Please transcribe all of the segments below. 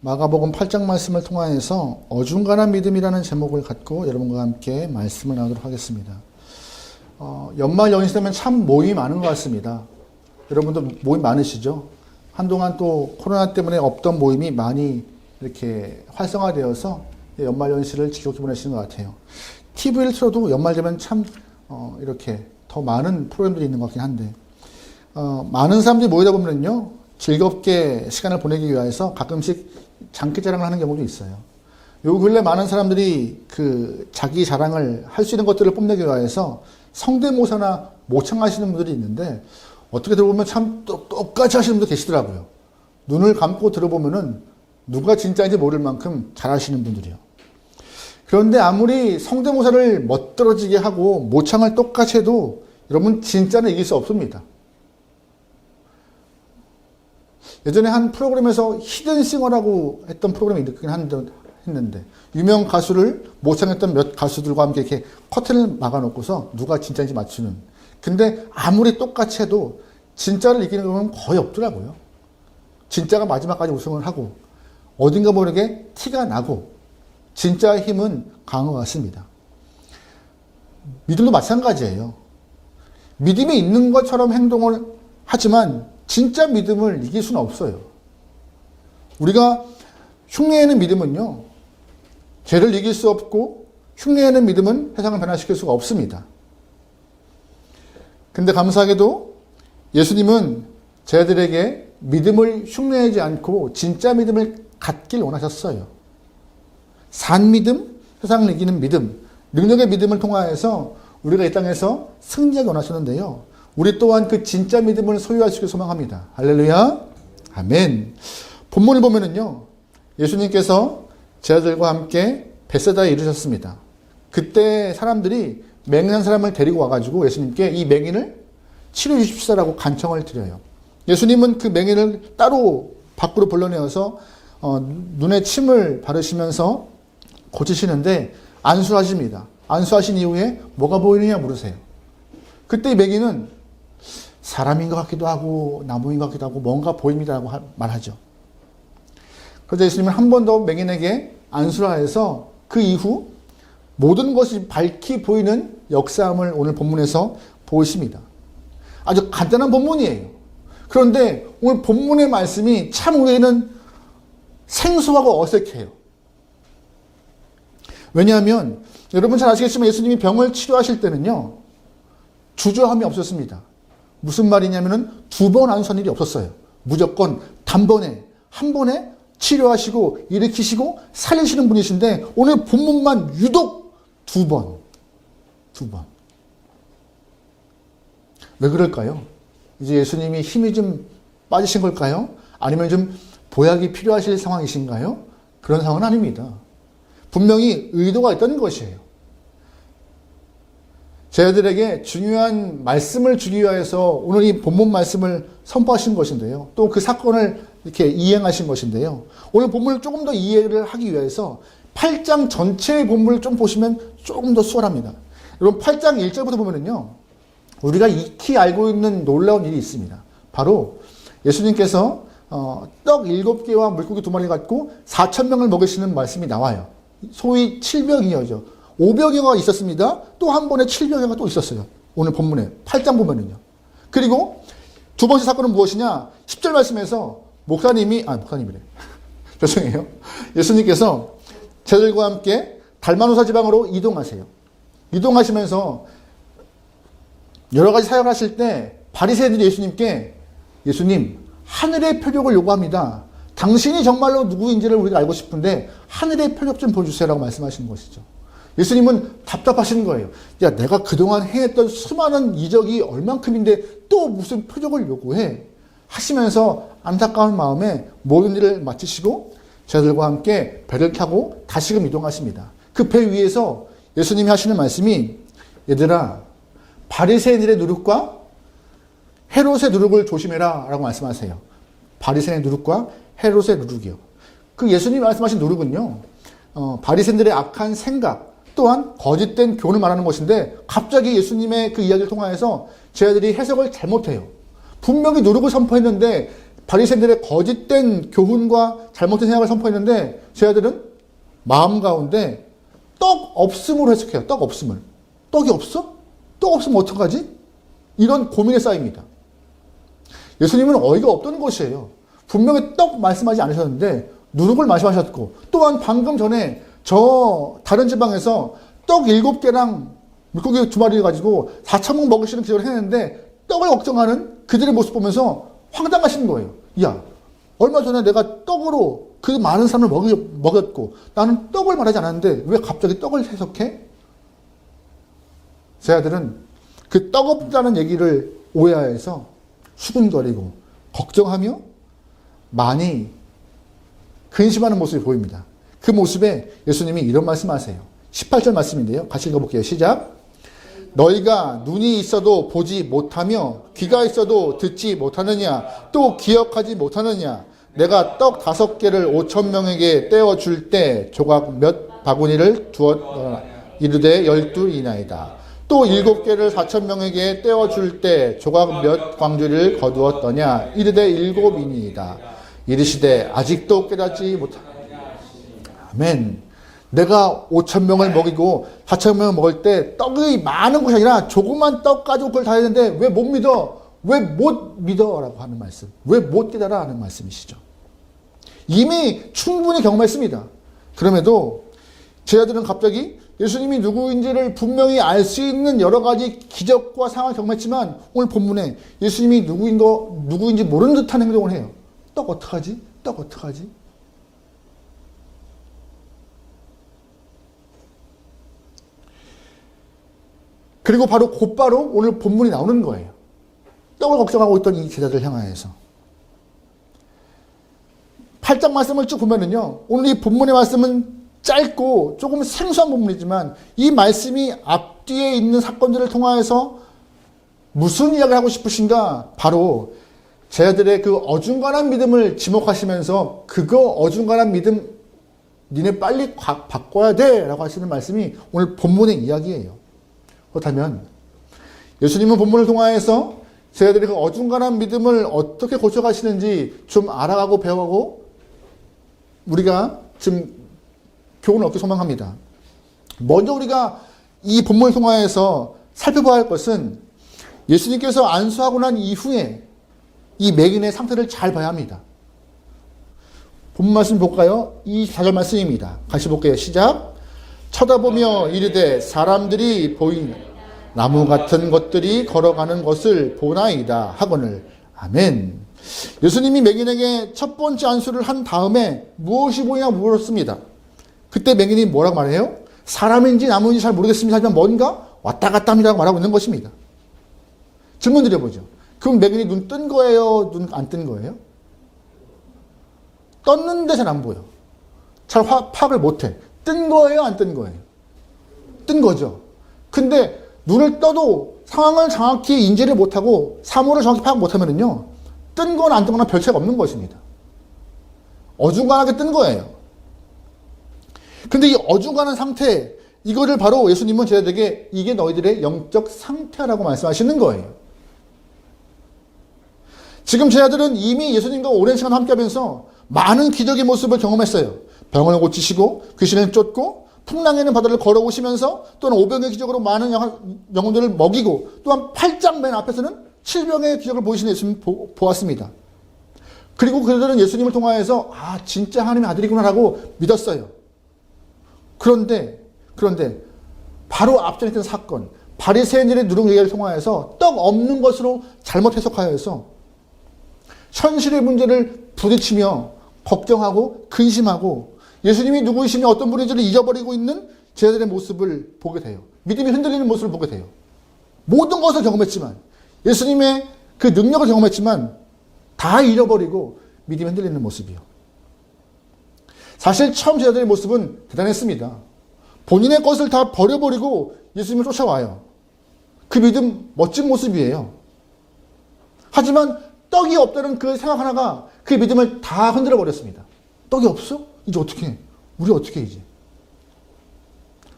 마가복음 8장 말씀을 통하여서 어중간한 믿음이라는 제목을 갖고 여러분과 함께 말씀을 나누도록 하겠습니다. 연말 연시 되면 참 모임이 많은 것 같습니다. 여러분도 모임 많으시죠? 한동안 또 코로나 때문에 없던 모임이 많이 이렇게 활성화되어서 연말 연시를 즐겁게 보내시는 것 같아요. TV를 틀어도 연말 되면 참 이렇게 더 많은 프로그램들이 있는 것 같긴 한데 많은 사람들이 모이다 보면요 즐겁게 시간을 보내기 위해서 가끔씩 장기자랑을 하는 경우도 있어요. 요 근래 많은 사람들이 그 자기 자랑을 할 수 있는 것들을 뽐내기 위해서 성대모사나 모창하시는 분들이 있는데 어떻게 들어보면 참 똑같이 하시는 분도 계시더라고요. 눈을 감고 들어보면은 누가 진짜인지 모를 만큼 잘하시는 분들이요. 그런데 아무리 성대모사를 멋들어지게 하고 모창을 똑같이 해도 여러분 진짜는 이길 수 없습니다. 예전에 한 프로그램에서 히든싱어라고 했던 프로그램이 있긴 했는데 유명 가수를 모창했던 몇 가수들과 함께 이렇게 커튼을 막아놓고서 누가 진짜인지 맞추는. 근데 아무리 똑같이 해도 진짜를 이기는 경우는 거의 없더라고요. 진짜가 마지막까지 우승을 하고 어딘가 모르게 티가 나고 진짜의 힘은 강한 것 같습니다. 믿음도 마찬가지예요. 믿음이 있는 것처럼 행동을 하지만 진짜 믿음을 이길 수는 없어요. 우리가 흉내내는 믿음은요, 죄를 이길 수 없고 흉내내는 믿음은 세상을 변화시킬 수가 없습니다. 근데 감사하게도 예수님은 저희들에게 믿음을 흉내내지 않고 진짜 믿음을 갖길 원하셨어요. 산 믿음, 세상을 이기는 믿음, 능력의 믿음을 통하여서 우리가 이 땅에서 승리하기 원하셨는데요. 우리 또한 그 진짜 믿음을 소유하시길 소망합니다. 할렐루야. 아멘. 본문을 보면은요, 예수님께서 제자들과 함께 벳세다에 이르셨습니다. 그때 사람들이 맹인한 사람을 데리고 와가지고 예수님께 이 맹인을 치료해 주십시오라고 간청을 드려요. 예수님은 그 맹인을 따로 밖으로 불러내어서 눈에 침을 바르시면서 고치시는데 안수하십니다. 안수하신 이후에 뭐가 보이느냐 물으세요. 그때 이 맹인은 사람인 것 같기도 하고 나무인 것 같기도 하고 뭔가 보입니다라고 말하죠. 그래서 예수님은 한 번 더 맹인에게 안수를 하여서 그 이후 모든 것이 밝히 보이는 역사함을 오늘 본문에서 보십니다. 아주 간단한 본문이에요. 그런데 오늘 본문의 말씀이 참 우리에게는 생소하고 어색해요. 왜냐하면 여러분 잘 아시겠지만 예수님이 병을 치료하실 때는요, 주저함이 없었습니다. 무슨 말이냐면은 두 번 안수한 일이 없었어요. 무조건 단번에, 한 번에 치료하시고 일으키시고 살리시는 분이신데 오늘 본문만 유독 두 번. 왜 그럴까요? 이제 예수님이 힘이 좀 빠지신 걸까요? 아니면 좀 보약이 필요하실 상황이신가요? 그런 상황은 아닙니다. 분명히 의도가 있다는 것이에요. 저희들에게 중요한 말씀을 주기 위해서 오늘 이 본문 말씀을 선포하신 것인데요. 또 그 사건을 이렇게 이행하신 것인데요. 오늘 본문을 조금 더 이해를 하기 위해서 8장 전체의 본문을 좀 보시면 조금 더 수월합니다. 여러분 8장 1절부터 보면은요, 우리가 익히 알고 있는 놀라운 일이 있습니다. 바로 예수님께서 떡 7개와 물고기 2마리 갖고 4,000명을 먹이시는 말씀이 나와요. 소위 7병이어죠. 5병이가 있었습니다. 또 한 번에 7병이가 또 있었어요. 오늘 본문에 8장 보면은요. 그리고 두 번째 사건은 무엇이냐? 10절 말씀에서 목사님이래. 죄송해요. 예수님께서 제자들과 함께 달마누사 지방으로 이동하세요. 이동하시면서 여러 가지 사역하실 때 바리새인들이 예수님께 예수님, 하늘의 표적을 요구합니다. 당신이 정말로 누구인지를 우리가 알고 싶은데 하늘의 표적 좀 보여주세요라고 말씀하시는 것이죠. 예수님은 답답하시는 거예요. 야, 내가 그동안 행했던 수많은 이적이 얼만큼인데 또 무슨 표적을 요구해? 하시면서 안타까운 마음에 모든 일을 마치시고 제자들과 함께 배를 타고 다시금 이동하십니다. 그 배 위에서 예수님이 하시는 말씀이 얘들아, 바리새인들의 누룩과 헤롯의 누룩을 조심해라 라고 말씀하세요. 바리새인의 누룩과 헤롯의 누룩이요. 그 예수님이 말씀하신 누룩은요, 바리새인들의 악한 생각 또한 거짓된 교훈을 말하는 것인데 갑자기 예수님의 그 이야기를 통하여서 저희들이 해석을 잘못해요. 분명히 누룩을 선포했는데 바리새인들의 거짓된 교훈과 잘못된 생각을 선포했는데 제자들은 마음 가운데 떡 없음으로 해석해요. 떡 없음을. 떡이 없어? 떡 없으면 어떡하지? 이런 고민에 쌓입니다. 예수님은 어이가 없던 것이에요. 분명히 떡 말씀하지 않으셨는데 누룩을 말씀하셨고, 또한 방금 전에 저 다른 지방에서 떡 7개랑 물고기 2마리를 가지고 4,000명 먹으시는 기적을 했는데 떡을 걱정하는 그들의 모습 보면서 황당하신 거예요. 야, 얼마 전에 내가 떡으로 그 많은 사람을 먹였고 나는 떡을 말하지 않았는데 왜 갑자기 떡을 해석해? 제자들은 그 떡 없다는 얘기를 오해해서 수군거리고 걱정하며 많이 근심하는 모습이 보입니다. 그 모습에 예수님이 이런 말씀하세요. 18절 말씀인데요. 같이 읽어볼게요. 시작. 너희가 눈이 있어도 보지 못하며 귀가 있어도 듣지 못하느냐, 또 기억하지 못하느냐. 내가 떡 5개를 5,000명에게 떼어줄 때 조각 몇 바구니를 두었더라. 이르되 12이나이다. 또 7개를 4,000명에게 떼어줄 때 조각 몇 광주리를 거두었더냐. 이르되 7이니이다. 이르시되 아직도 깨닫지 못하느냐. 아멘. 내가 5,000명을 먹이고 4,000명을 먹을 때 떡이 많은 것이 아니라 조그만 떡 가지고 그걸 다 했는데 왜 못 믿어? 왜 못 믿어? 라고 하는 말씀. 왜 못 깨달아? 하는 말씀이시죠. 이미 충분히 경험했습니다. 그럼에도 제자들은 갑자기 예수님이 누구인지를 분명히 알 수 있는 여러 가지 기적과 상황을 경험했지만 오늘 본문에 예수님이 누구인지 모르는 듯한 행동을 해요. 떡 어떡하지? 떡 어떡하지? 그리고 곧바로 오늘 본문이 나오는 거예요. 떡을 걱정하고 있던 이 제자들 향하여서. 8장 말씀을 쭉 보면은요, 오늘 이 본문의 말씀은 짧고 조금 생소한 본문이지만 이 말씀이 앞뒤에 있는 사건들을 통하여서 무슨 이야기를 하고 싶으신가? 바로 제자들의 그 어중간한 믿음을 지목하시면서 그거 어중간한 믿음 니네 빨리 바꿔야 돼 라고 하시는 말씀이 오늘 본문의 이야기예요. 그렇다면 예수님은 본문을 통하여서 제자들이 그 어중간한 믿음을 어떻게 고쳐가시는지 좀 알아가고 배워가고 우리가 지금 교훈을 얻기 소망합니다. 먼저 우리가 이 본문을 통하여서 살펴봐야 할 것은 예수님께서 안수하고 난 이후에 이 맹인의 상태를 잘 봐야 합니다. 본문 말씀 볼까요? 24절 말씀입니다. 같이 볼게요. 시작. 쳐다보며 이르되 사람들이 보이는 나무 같은 것들이 걸어가는 것을 보나이다 하거늘. 아멘. 예수님이 맹인에게 첫 번째 안수를 한 다음에 무엇이 보이냐 물었습니다. 그때 맹인이 뭐라고 말해요? 사람인지 나무인지 잘 모르겠습니다. 하지만 뭔가 왔다 갔다 합니다라고 말하고 있는 것입니다. 질문 드려보죠. 그럼 맹인이 눈 뜬 거예요? 눈 안 뜬 거예요? 떴는데 잘 안 보여. 잘 파악을 못해. 뜬 거예요? 안 뜬 거예요? 뜬 거죠. 근데 눈을 떠도 상황을 정확히 인지를 못하고 사물을 정확히 파악 못하면은요, 뜬 거나 안 뜬 거나 별 차이가 없는 것입니다. 어중간하게 뜬 거예요. 근데 이 어중간한 상태, 이거를 바로 예수님은 제자들에게 이게 너희들의 영적 상태라고 말씀하시는 거예요. 지금 제자들은 이미 예수님과 오랜 시간 함께하면서 많은 기적의 모습을 경험했어요. 병을 고치시고 귀신을 쫓고 풍랑에는 바다를 걸어오시면서 또는 5병의 기적으로 많은 영혼들을 먹이고 또한 8장 맨 앞에서는 7병의 기적을 보이시는 예수님 보았습니다. 그리고 그들은 예수님을 통하여서 진짜 하나님의 아들이구나라고 믿었어요. 그런데 바로 앞전에 있던 사건, 바리새인들의 누룩 얘기를 통하여서 떡 없는 것으로 잘못 해석하여서 현실의 문제를 부딪히며 걱정하고 근심하고 예수님이 누구이시며 어떤 분인지를 잊어버리고 있는 제자들의 모습을 보게 돼요. 믿음이 흔들리는 모습을 보게 돼요. 모든 것을 경험했지만 예수님의 그 능력을 경험했지만 다 잃어버리고 믿음이 흔들리는 모습이요. 사실 처음 제자들의 모습은 대단했습니다. 본인의 것을 다 버려버리고 예수님을 쫓아와요. 그 믿음 멋진 모습이에요. 하지만 떡이 없다는 그 생각 하나가 그 믿음을 다 흔들어 버렸습니다. 떡이 없어? 이제 어떻게 해? 우리 어떻게 해 이제?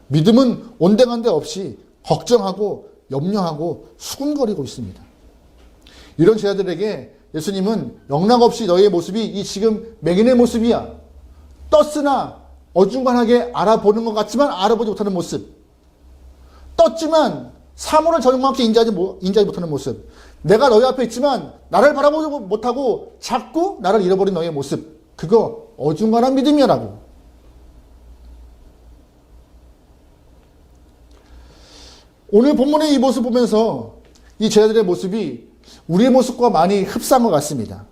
믿음은 온데간데 없이 걱정하고 염려하고 수군거리고 있습니다. 이런 제자들에게 예수님은 영락없이 너희의 모습이 이 지금 맹인의 모습이야. 떴으나 어중간하게 알아보는 것 같지만 알아보지 못하는 모습. 떴지만 사물을 정확히 인지하지 못하는 모습. 내가 너희 앞에 있지만 나를 바라보지 못하고 자꾸 나를 잃어버린 너희의 모습. 그거 어중간한 믿음이라고. 오늘 본문의 이 모습 보면서 이 제자들의 모습이 우리의 모습과 많이 흡사한 것 같습니다.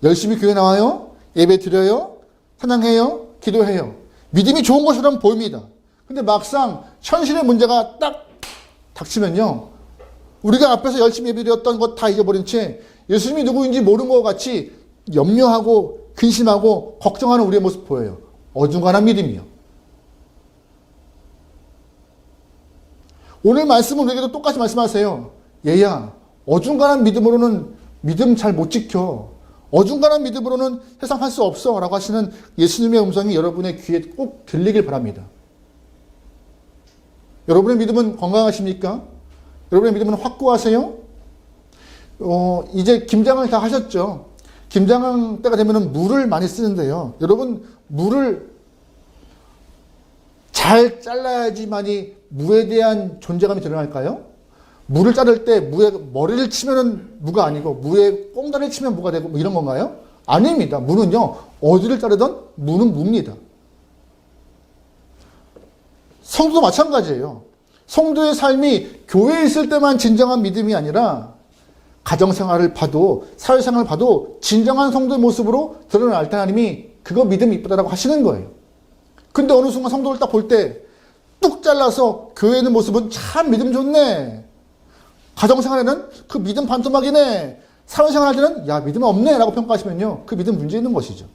열심히 교회 나와요. 예배 드려요. 찬양해요. 기도해요. 믿음이 좋은 것처럼 보입니다. 근데 막상 현실의 문제가 딱 닥치면요. 우리가 앞에서 열심히 예배 드렸던 것 다 잊어버린 채 예수님이 누구인지 모르는 것 같이 염려하고 근심하고 걱정하는 우리의 모습 보여요. 어중간한 믿음이요. 오늘 말씀은 우리에게도 똑같이 말씀하세요. 얘야, 어중간한 믿음으로는 믿음 잘 못 지켜. 어중간한 믿음으로는 세상 할 수 없어. 라고 하시는 예수님의 음성이 여러분의 귀에 꼭 들리길 바랍니다. 여러분의 믿음은 건강하십니까? 여러분의 믿음은 확고하세요? 이제 김장을 다 하셨죠? 김장 때가 되면 물을 많이 쓰는데요. 여러분, 물을 잘 잘라야지만이 무에 대한 존재감이 드러날까요? 무를 자를 때 무에 머리를 치면은 무가 아니고 무에 꽁다리를 치면 무가 되고 뭐 이런 건가요? 아닙니다. 무는요, 어디를 자르든 무는 무입니다. 성도도 마찬가지예요. 성도의 삶이 교회에 있을 때만 진정한 믿음이 아니라 가정생활을 봐도 사회생활을 봐도 진정한 성도의 모습으로 드러날 때 하나님이 그거 믿음이 이쁘다라고 하시는 거예요. 근데 어느 순간 성도를 딱 볼 때 뚝 잘라서 교회에 있는 모습은 참 믿음 좋네. 가정생활에는 그 믿음 반토막이네. 사회생활 할 때는 야 믿음 없네 라고 평가하시면요. 그 믿음 문제 있는 것이죠.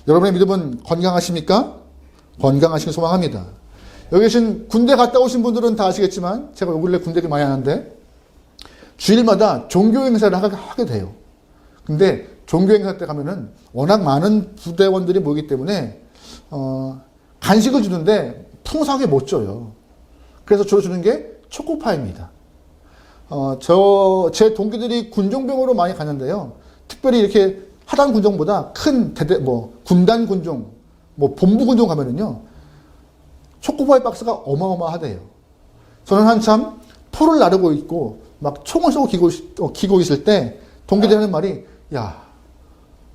여러분의 믿음은 건강하십니까? 건강하시길 소망합니다. 여기 계신 군대 갔다 오신 분들은 다 아시겠지만 제가 요 근래 군대를 많이 하는데 주일마다 종교 행사를 하게 돼요. 근데 종교 행사 때 가면은 워낙 많은 부대원들이 모이기 때문에 간식을 주는데 풍성하게 못 줘요. 그래서 주로 주는 게 초코파이입니다. 제 동기들이 군종병으로 많이 가는데요. 특별히 이렇게 하단 군종보다 큰 군단 군종, 본부 군종 가면은요, 초코파이 박스가 어마어마하대요. 저는 한참 포를 나르고 있고, 막 총을 쏘고 기고 있을 때, 동기들이 하는 말이, 야,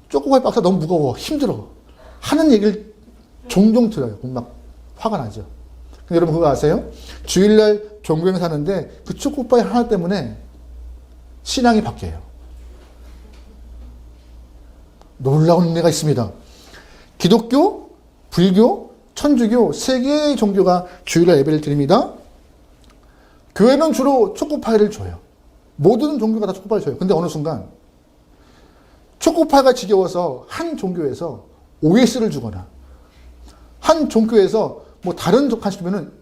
초코파이 박스가 너무 무거워, 힘들어. 하는 얘기를 종종 들어요. 막 화가 나죠. 근데 여러분 그거 아세요? 주일날 종교행사 하는데 그 초코파이 하나 때문에 신앙이 바뀌어요. 놀라운 은혜가 있습니다. 기독교, 불교, 천주교 세 개의 종교가 주일날 예배를 드립니다. 교회는 주로 초코파이를 줘요. 모든 종교가 다 초코파이를 줘요. 근데 어느 순간 초코파이가 지겨워서 한 종교에서 OS를 주거나 한 종교에서 다른 간식 주면은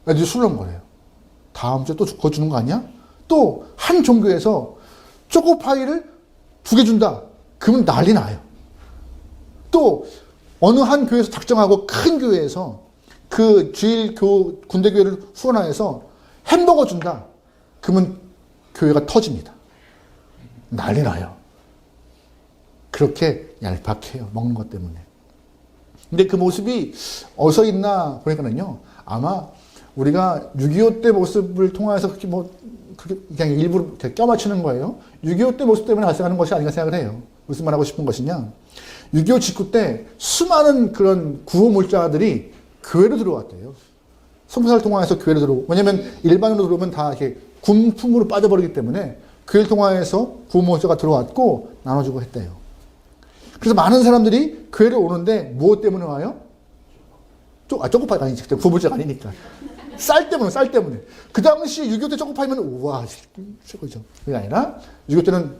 애들이 술렁거려요. 다음 주에 또 그거 주는 거 아니야? 또 한 종교에서 초코파이를 2개 준다. 그러면 난리 나요. 또 어느 한 교회에서 작정하고 큰 교회에서 그 주일 군대교회를 후원하여서 햄버거 준다. 그러면 교회가 터집니다. 난리 나요. 그렇게 얄팍해요. 먹는 것 때문에. 근데 그 모습이 어디서 있나 보니까는요, 아마 우리가 6.25 때 모습을 통해서 그렇게 그냥 일부러 껴맞추는 거예요. 6.25 때 모습 때문에 발생하는 것이 아닌가 생각을 해요. 무슨 말 하고 싶은 것이냐. 6.25 직후 때 수많은 그런 구호물자들이 교회로 들어왔대요. 선교사를 통해서 교회로 들어오고, 왜냐면 일반으로 들어오면 다 이렇게 군품으로 빠져버리기 때문에 교회를 통해서 구호물자가 들어왔고 나눠주고 했대요. 그래서 많은 사람들이 교회를 오는데 무엇 때문에 와요? 초코파이가 아니지. 구호물자가 아니니까. 쌀 때문에. 그 당시 6.25 때 초코파이면 우와 최고죠. 그게 아니라 6.25 때는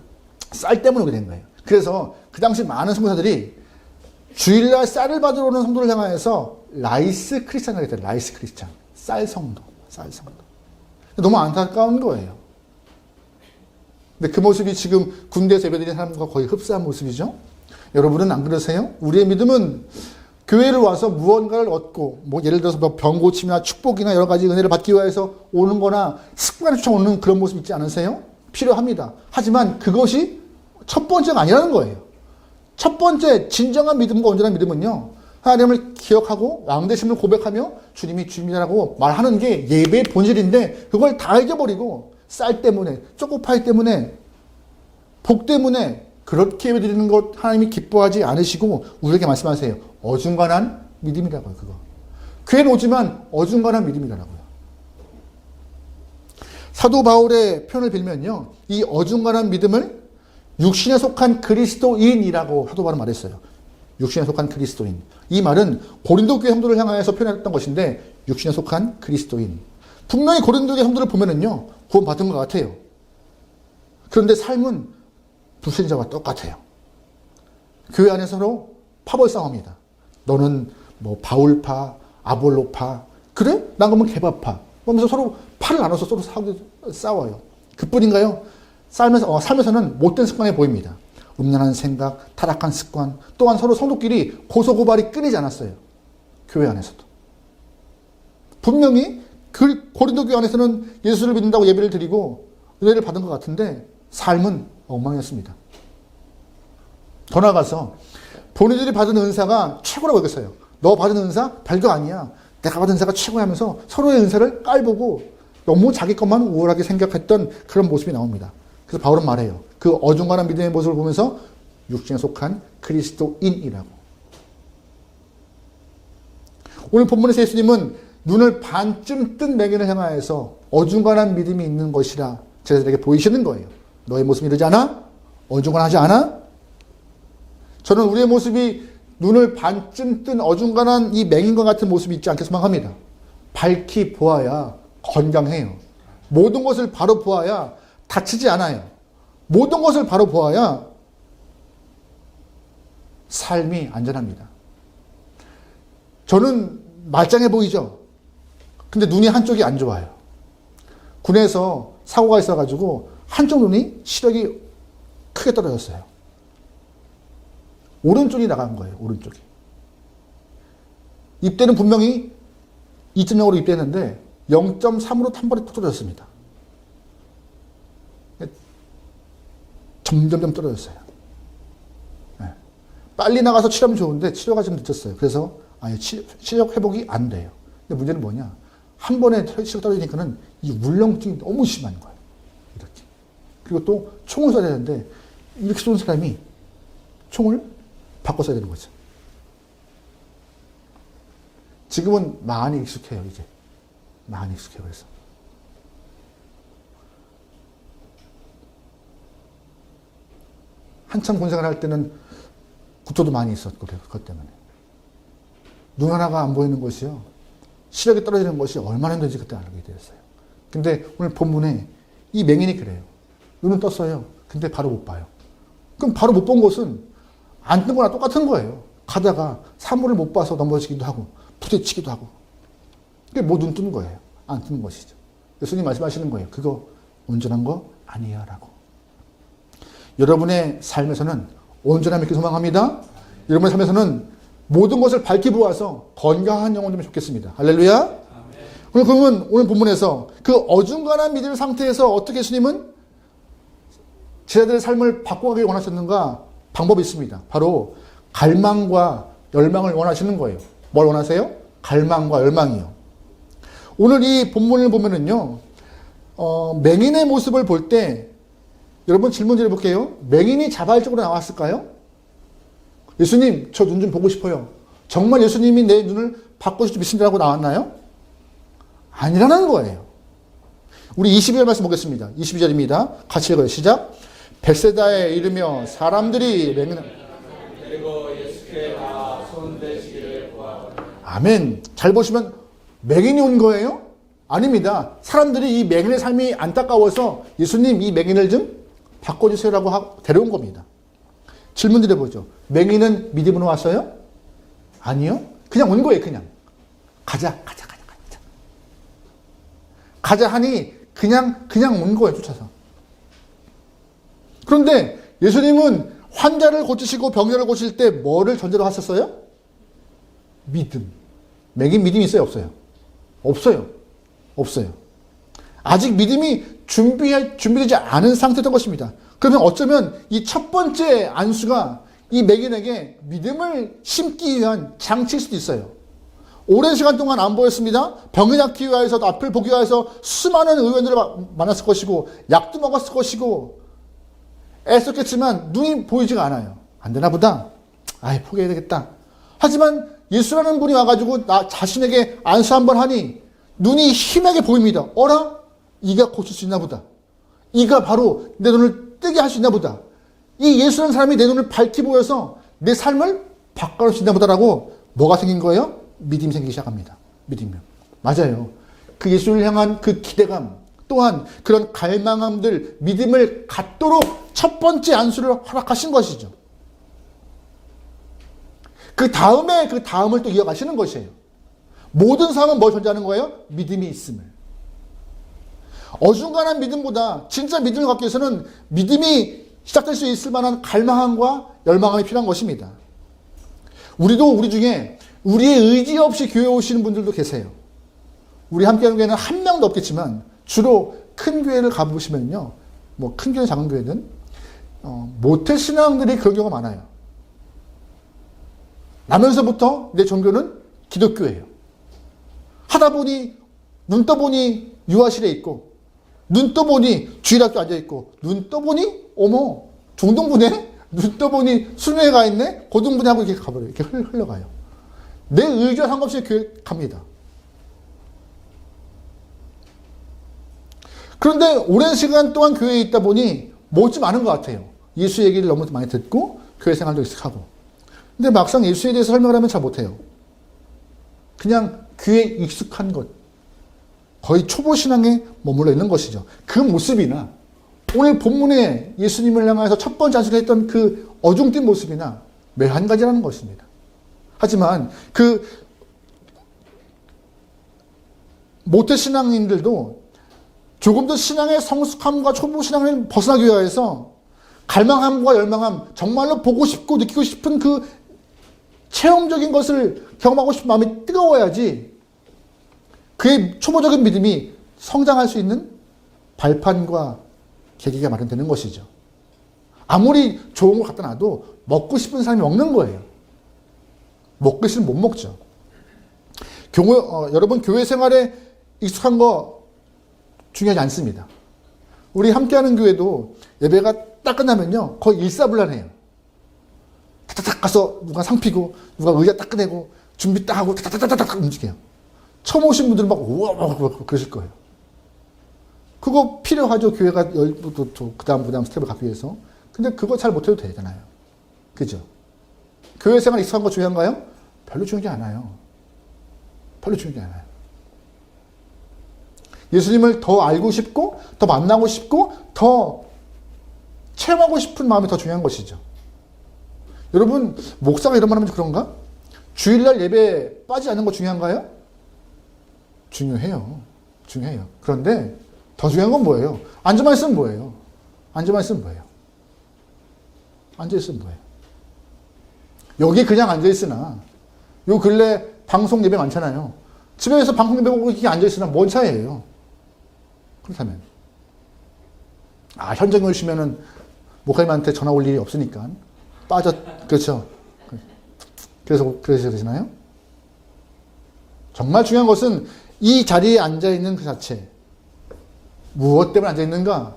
쌀 때문에 오게 된 거예요. 그래서 그 당시 많은 선교사들이 주일날 쌀을 받으러 오는 성도를 향해서 라이스 크리스찬이라고 했대요. 라이스 크리스찬. 쌀 성도. 너무 안타까운 거예요. 근데 그 모습이 지금 군대에서 예배드리는 사람과 거의 흡사한 모습이죠. 여러분은 안 그러세요? 우리의 믿음은 교회를 와서 무언가를 얻고, 뭐 예를 들어서 뭐 병 고침이나 축복이나 여러 가지 은혜를 받기 위해서 오는 거나 습관을 쫓아오는 그런 모습 있지 않으세요? 필요합니다. 하지만 그것이 첫 번째가 아니라는 거예요. 첫 번째 진정한 믿음과 온전한 믿음은요, 하나님을 기억하고 왕되심을 고백하며 주님이 주님이라고 말하는 게 예배의 본질인데, 그걸 다 잊어버리고 쌀 때문에, 초코파이 때문에, 복 때문에 그렇게 예배드리는 것 하나님이 기뻐하지 않으시고 우리에게 말씀하세요. 어중간한 믿음이라고요. 그거. 교회는 오지만 어중간한 믿음이라고요. 사도 바울의 표현을 빌면요, 이 어중간한 믿음을 육신에 속한 그리스도인이라고 사도 바울은 말했어요. 육신에 속한 그리스도인. 이 말은 고린도 교회 성도를 향하여서 표현했던 것인데, 육신에 속한 그리스도인. 분명히 고린도 교회 성도를 보면은요, 구원받은 것 같아요. 그런데 삶은 불신자와 똑같아요. 교회 안에 서로 파벌 싸움이다. 너는 뭐 바울파, 아볼로파, 그래? 난 그러면 개바파. 그러면서 서로 팔을 나눠서 서로 싸워요. 그뿐인가요? 삶에서는 못된 습관이 보입니다. 음란한 생각, 타락한 습관, 또한 서로 성도끼리 고소고발이 끊이지 않았어요. 교회 안에서도. 분명히 그 고린도 교회 안에서는 예수를 믿는다고 예배를 드리고 은혜를 받은 것 같은데 삶은 엉망이었습니다. 더 나아가서 본인들이 받은 은사가 최고라고 여겼어요. 너 받은 은사 별거 아니야. 내가 받은 은사가 최고야 하면서 서로의 은사를 깔보고 너무 자기 것만 우월하게 생각했던 그런 모습이 나옵니다. 그래서 바울은 말해요. 그 어중간한 믿음의 모습을 보면서 육신에 속한 그리스도인이라고. 오늘 본문에서 예수님은 눈을 반쯤 뜬 맹인을 향하여서 어중간한 믿음이 있는 것이라 제자들에게 보이시는 거예요. 너의 모습이 이러지 않아? 어중간하지 않아? 저는 우리의 모습이 눈을 반쯤 뜬 어중간한 이 맹인과 같은 모습이 있지 않게 소망합니다. 밝히 보아야 건강해요. 모든 것을 바로 보아야 다치지 않아요. 모든 것을 바로 보아야 삶이 안전합니다. 저는 말짱해 보이죠? 근데 눈이 한쪽이 안 좋아요. 군에서 사고가 있어가지고 한쪽 눈이 시력이 크게 떨어졌어요. 오른쪽이 나간 거예요. 오른쪽이. 입대는 분명히 2.0으로 입대했는데 0.3으로 탄발이 툭 떨어졌습니다. 점점점 떨어졌어요. 네. 빨리 나가서 치료하면 좋은데 치료가 좀 늦었어요. 그래서 아예 시력 회복이 안 돼요. 근데 문제는 뭐냐? 한 번에 시력 떨어지니까는 이 울렁증이 너무 심한 거예요. 이렇게. 그리고 또 총을 쏴야 되는데 이렇게 쏘는 사람이 총을 바꿔 써야 되는 거죠. 지금은 많이 익숙해요, 이제. 많이 익숙해요, 그래서. 한참 군생활 할 때는 구토도 많이 있었고, 그것 때문에. 눈 하나가 안 보이는 것이요. 시력이 떨어지는 것이 얼마나 힘든지 그때 알게 되었어요. 근데 오늘 본문에 이 맹인이 그래요. 눈은 떴어요. 근데 바로 못 봐요. 그럼 바로 못 본 것은 안 뜬 거나 똑같은 거예요. 가다가 사물을 못 봐서 넘어지기도 하고, 부딪히기도 하고. 그게 뭐 눈 뜨는 거예요. 안 뜨는 것이죠. 예수님 말씀하시는 거예요. 그거 온전한 거 아니야 라고. 여러분의 삶에서는 온전함이 있길 소망합니다. 여러분의 삶에서는 모든 것을 밝히 보아서 건강한 영혼 되면 좋겠습니다. 할렐루야. 그러면 오늘 본문에서 그 어중간한 믿음의 상태에서 어떻게 예수님은 제자들의 삶을 바꿔가길 원하셨는가? 방법이 있습니다. 바로 갈망과 열망을 원하시는 거예요. 뭘 원하세요? 갈망과 열망이요. 오늘 이 본문을 보면은요, 맹인의 모습을 볼 때 여러분 질문 드려볼게요. 맹인이 자발적으로 나왔을까요? 예수님, 저 눈 좀 보고 싶어요. 정말 예수님이 내 눈을 바꿔줄 수 믿습니다라고 나왔나요? 아니라는 거예요. 우리 22절 말씀 보겠습니다. 22절입니다. 같이 읽어요. 시작. 벳세다에 이르며 사람들이 맹인 그리고 예수께 나와 손 대시기를 구하고. 아멘. 잘 보시면 맹인이 온 거예요? 아닙니다. 사람들이 이 맹인의 삶이 안타까워서 예수님 이 맹인을 좀 바꿔주세요라고 데려온 겁니다. 질문 드려보죠. 맹인은 믿음으로 왔어요? 아니요. 그냥 온 거예요. 그냥. 가자. 가자 하니 그냥 온 거예요. 쫓아서. 그런데 예수님은 환자를 고치시고 병자를 고칠 때 뭐를 전제로 하셨어요? 믿음. 맥인 믿음이 있어요, 없어요? 없어요. 없어요. 아직 믿음이 준비되지 않은 상태였던 것입니다. 그러면 어쩌면 이 첫 번째 안수가 이 맥인에게 믿음을 심기 위한 장치일 수도 있어요. 오랜 시간 동안 안 보였습니다. 병이 낫기 위해서, 앞을 보기 위해서 수많은 의원들을 만났을 것이고, 약도 먹었을 것이고, 애썼겠지만 눈이 보이지가 않아요. 안 되나 보다. 아이, 포기해야 되겠다. 하지만 예수라는 분이 와가지고 나 자신에게 안수 한번 하니 눈이 희미하게 보입니다. 어라? 이가 고칠 수 있나 보다. 이가 바로 내 눈을 뜨게 할 수 있나 보다. 이 예수라는 사람이 내 눈을 밝히 보여서 내 삶을 바꿔놓을 수 있나 보다라고 뭐가 생긴 거예요? 믿음이 생기기 시작합니다. 믿음이요. 맞아요. 그 예수를 향한 그 기대감, 또한 그런 갈망함들, 믿음을 갖도록 첫 번째 안수를 허락하신 것이죠. 그 다음을 또 이어가시는 것이에요. 모든 사람은 뭘 존재하는 거예요? 믿음이 있음을. 어중간한 믿음보다 진짜 믿음을 갖기 위해서는 믿음이 시작될 수 있을 만한 갈망함과 열망함이 필요한 것입니다. 우리도 우리 중에 우리의 의지 없이 교회에 오시는 분들도 계세요. 우리 함께하는 교회는 한 명도 없겠지만 주로 큰 교회를 가보시면요. 뭐 큰 교회, 작은 교회는 모태신앙들이 그런 경우가 많아요. 나면서부터 내 종교는 기독교예요. 하다 보니 눈 떠보니 유아실에 있고 눈 떠보니 주일학교 앉아있고 눈 떠보니 어머 중동부네? 눈 떠보니 수련회 가 있네? 고등부네 하고 이렇게 가버려요. 이렇게 흘러가요. 내 의지와 상관없이 교회 갑니다. 그런데 오랜 시간 동안 교회에 있다 보니 못지 않은 것 같아요. 예수 얘기를 너무 많이 듣고 교회 생활도 익숙하고. 근데 막상 예수에 대해서 설명을 하면 잘 못해요. 그냥 귀에 익숙한 것. 거의 초보 신앙에 머물러 있는 것이죠. 그 모습이나 오늘 본문에 예수님을 향해서 첫 번째 안수를 했던 그 어중뛴 모습이나 매우 한 가지라는 것입니다. 하지만 그 모태신앙인들도 조금 더 신앙의 성숙함과 초보 신앙을 벗어나기 위해서 갈망함과 열망함, 정말로 보고 싶고 느끼고 싶은 그 체험적인 것을 경험하고 싶은 마음이 뜨거워야지 그의 초보적인 믿음이 성장할 수 있는 발판과 계기가 마련되는 것이죠. 아무리 좋은 걸 갖다 놔도 먹고 싶은 사람이 먹는 거예요. 먹고 싶으면 못 먹죠. 여러분 교회 생활에 익숙한 거 중요하지 않습니다. 우리 함께하는 교회도 예배가 딱 끝나면요 거의 일사불란해요. 타타닥 가서 누가 상 피고 누가 의자 딱 꺼내고 준비 딱 하고 타타닥 움직여요. 처음 오신 분들은 막 우와 그러실 거예요. 그거 필요하죠. 교회가 그 다음 스텝을 가기 위해서. 근데 그거 잘 못해도 되잖아요. 그죠? 교회 생활 익숙한 거 중요한가요? 별로 중요하지 않아요. 별로 중요하지 않아요. 예수님을 더 알고 싶고 더 만나고 싶고 더 체험하고 싶은 마음이 더 중요한 것이죠. 여러분 목사가 이런 말 하면 그런가? 주일날 예배 빠지지 않는 거 중요한가요? 중요해요. 중요해요. 그런데 더 중요한 건 뭐예요? 앉아만 있으면 뭐예요? 앉아만 있으면 뭐예요? 앉아있으면 뭐예요? 여기 그냥 앉아있으나 요 근래 방송 예배 많잖아요. 집에서 방송 예배 보고 이렇게 앉아있으나 뭔 차이예요? 그렇다면 현장에 오시면은 목사님한테 전화 올 일이 없으니까 그렇죠. 그래서 그러시나요? 정말 중요한 것은 이 자리에 앉아있는 그 자체. 무엇 때문에 앉아있는가?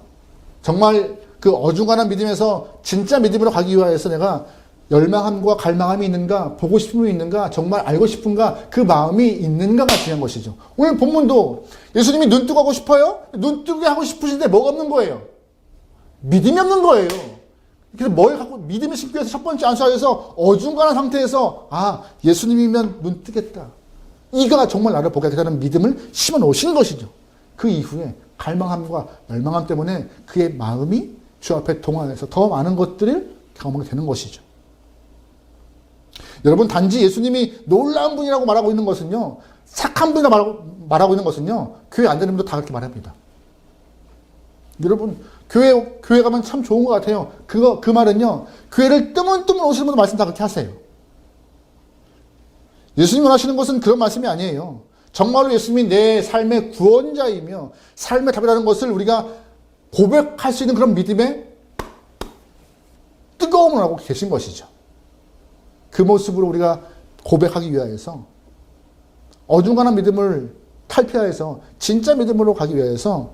정말 그 어중간한 믿음에서 진짜 믿음으로 가기 위해서 내가 열망함과 갈망함이 있는가? 보고 싶음이 있는가? 정말 알고 싶은가? 그 마음이 있는가가 중요한 것이죠. 오늘 본문도 예수님이 눈 뜨고 하고 싶어요? 눈 뜨게 하고 싶으신데 뭐가 없는 거예요? 믿음이 없는 거예요. 그래서 뭘 갖고 믿음을 심기 위해서 첫 번째 안수하여서 어중간한 상태에서 예수님이면 눈 뜨겠다. 이가 정말 나를 보게 하겠다는 믿음을 심어 놓으시는 것이죠. 그 이후에 갈망함과 열망함 때문에 그의 마음이 주 앞에 동화해서 더 많은 것들을 경험하게 되는 것이죠. 여러분 단지 예수님이 놀라운 분이라고 말하고 있는 것은요. 착한 분이라고 말하고 있는 것은요. 교회 안 되는 분도 다 그렇게 말합니다. 여러분 교회 가면 참 좋은 것 같아요. 그 말은요. 교회를 뜨문뜨문 오시는 분들 말씀 다 그렇게 하세요. 예수님 원하시는 것은 그런 말씀이 아니에요. 정말로 예수님이 내 삶의 구원자이며 삶의 답이라는 것을 우리가 고백할 수 있는 그런 믿음의 뜨거움을 하고 계신 것이죠. 그 모습으로 우리가 고백하기 위하여서 어중간한 믿음을 탈피하여서 진짜 믿음으로 가기 위해서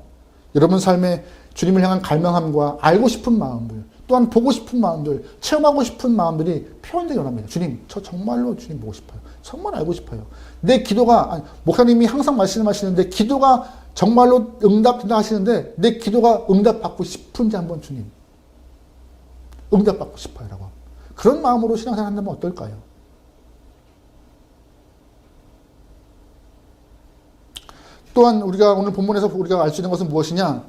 여러분 삶에 주님을 향한 갈망함과 알고 싶은 마음들, 또한 보고 싶은 마음들, 체험하고 싶은 마음들이 표현되기 원합니다. 주님, 저 정말로 주님 보고 싶어요. 정말 알고 싶어요. 내 기도가, 목사님이 항상 말씀하시는데 기도가 정말로 응답된다 하시는데 내 기도가 응답받고 싶은지 한번 주님, 응답받고 싶어요 라고. 그런 마음으로 신앙생활 한다면 어떨까요? 또한 우리가 오늘 본문에서 우리가 알 수 있는 것은 무엇이냐?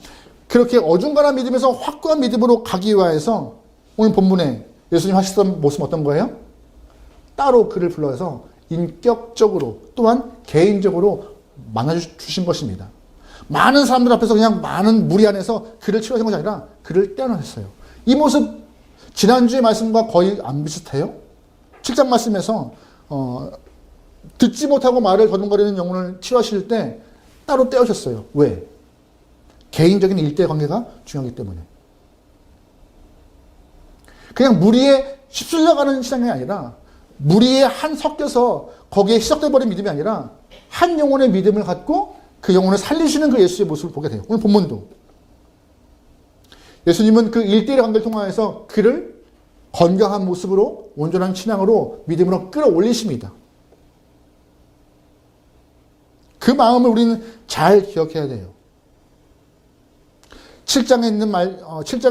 그렇게 어중간한 믿음에서 확고한 믿음으로 가기 위해서 오늘 본문에 예수님 하시던 모습은 어떤 거예요? 따로 그를 불러서 인격적으로 또한 개인적으로 만나주신 것입니다. 많은 사람들 앞에서 그냥 많은 무리 안에서 그를 치료하신 것이 아니라 그를 떼어내셨어요. 이 모습 지난주의 말씀과 거의 안 비슷해요? 7장 말씀에서 듣지 못하고 말을 더듬거리는 영혼을 치료하실 때 따로 떼어셨어요. 왜? 개인적인 일대 관계가 중요하기 때문에. 그냥 무리에 휩쓸려가는 신앙이 아니라 무리에 한 섞여서 거기에 희석돼버린 믿음이 아니라 한 영혼의 믿음을 갖고 그 영혼을 살리시는 그 예수의 모습을 보게 돼요. 오늘 본문도 예수님은 그 1대1 관계를 통하여서 그를 건강한 모습으로 온전한 신앙으로 믿음으로 끌어올리십니다. 그 마음을 우리는 잘 기억해야 돼요. 7장에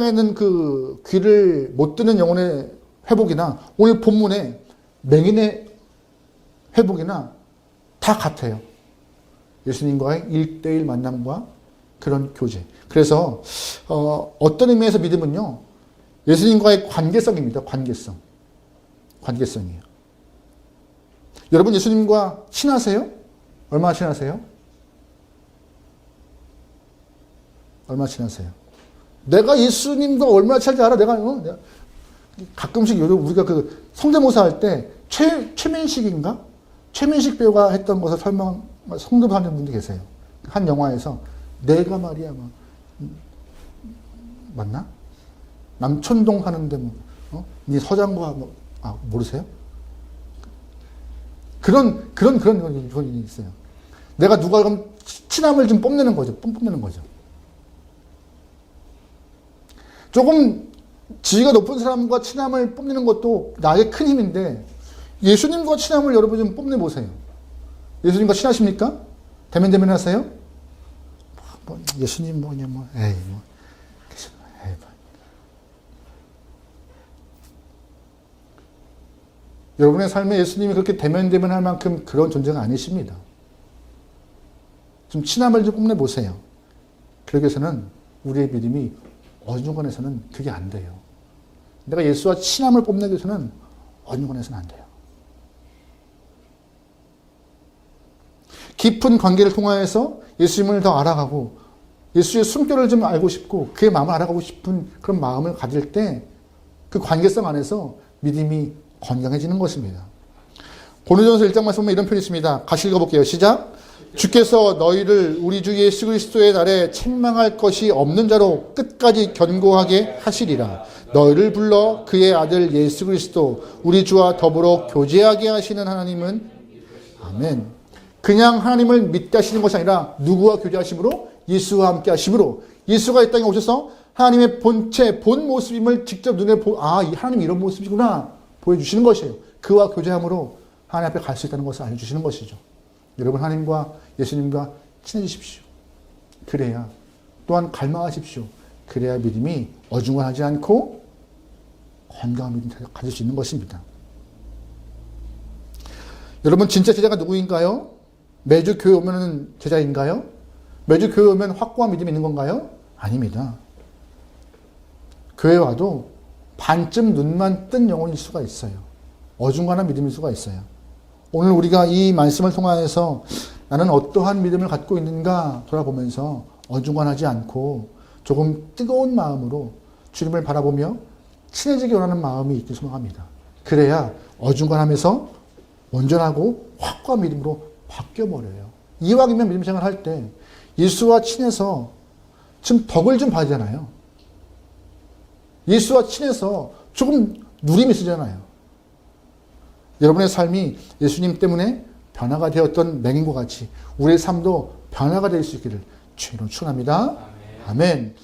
있는 그 귀를 못 듣는 영혼의 회복이나 오늘 본문의 맹인의 회복이나 다 같아요. 예수님과의 1대1 만남과 그런 교제. 그래서 어떤 의미에서 믿음은요, 예수님과의 관계성입니다. 관계성이에요. 여러분 예수님과 친하세요? 얼마나 친하세요? 얼마나 친하세요? 내가 예수님과 얼마나 친한지 알아? 내가 가끔씩 우리가 그 성대모사 할 때 최민식인가? 최민식 배우가 했던 것을 성대모사하는 분도 계세요. 한 영화에서 내가 말이야 맞나? 남천동 하는데 네 서장과 모르세요? 그런 건 있어요. 내가 누가 그럼 친함을 좀 뽐내는 거죠. 뽐내는 거죠. 조금 지위가 높은 사람과 친함을 뽐내는 것도 나에게 큰 힘인데 예수님과 친함을 여러분 좀 뽐내보세요. 예수님과 친하십니까? 대면 하세요? 예수님 여러분의 삶에 예수님이 그렇게 대면할 만큼 그런 존재가 아니십니다. 좀 친함을 좀 뽐내보세요. 그러기 위해서는 우리의 믿음이 어중간해서는 그게 안 돼요. 내가 예수와 친함을 뽐내기 위해서는 어중간해서는 안 돼요. 깊은 관계를 통하여서 예수님을 더 알아가고 예수의 숨결을 좀 알고 싶고 그의 마음을 알아가고 싶은 그런 마음을 가질 때 그 관계성 안에서 믿음이 건강해지는 것입니다. 고린도전서 1장 말씀 보면 이런 표현이 있습니다. 같이 읽어볼게요. 시작. 주께서 너희를 우리 주 예수 그리스도의 날에 책망할 것이 없는 자로 끝까지 견고하게 하시리라. 너희를 불러 그의 아들 예수 그리스도 우리 주와 더불어 교제하게 하시는 하나님은 아멘. 그냥 하나님을 믿게 하시는 것이 아니라 누구와 교제하심으로? 예수와 함께 하심으로. 예수가 이 땅에 오셔서 하나님의 본체, 본 모습임을 직접 눈에 이 하나님 이런 모습이구나 보여주시는 것이에요. 그와 교제함으로 하나님 앞에 갈 수 있다는 것을 알려주시는 것이죠. 여러분 하나님과 예수님과 친해지십시오. 그래야 또한 갈망하십시오. 그래야 믿음이 어중간하지 않고 건강한 믿음 가질 수 있는 것입니다. 여러분 진짜 제자가 누구인가요? 매주 교회 오면 제자인가요? 매주 교회 오면 확고한 믿음이 있는 건가요? 아닙니다. 교회 와도 반쯤 눈만 뜬 영혼일 수가 있어요. 어중간한 믿음일 수가 있어요. 오늘 우리가 이 말씀을 통하여서 나는 어떠한 믿음을 갖고 있는가 돌아보면서 어중간하지 않고 조금 뜨거운 마음으로 주님을 바라보며 친해지기 원하는 마음이 있길 소망합니다. 그래야 어중간함에서 온전하고 확고한 믿음으로 바뀌어버려요. 이왕이면 믿음 생활할 때 예수와 친해서 좀 덕을 좀 봐야잖아요. 예수와 친해서 조금 누림이 있으잖아요. 여러분의 삶이 예수님 때문에 변화가 되었던 맹인과 같이 우리의 삶도 변화가 될 수 있기를 주님으로 축원합니다. 아멘.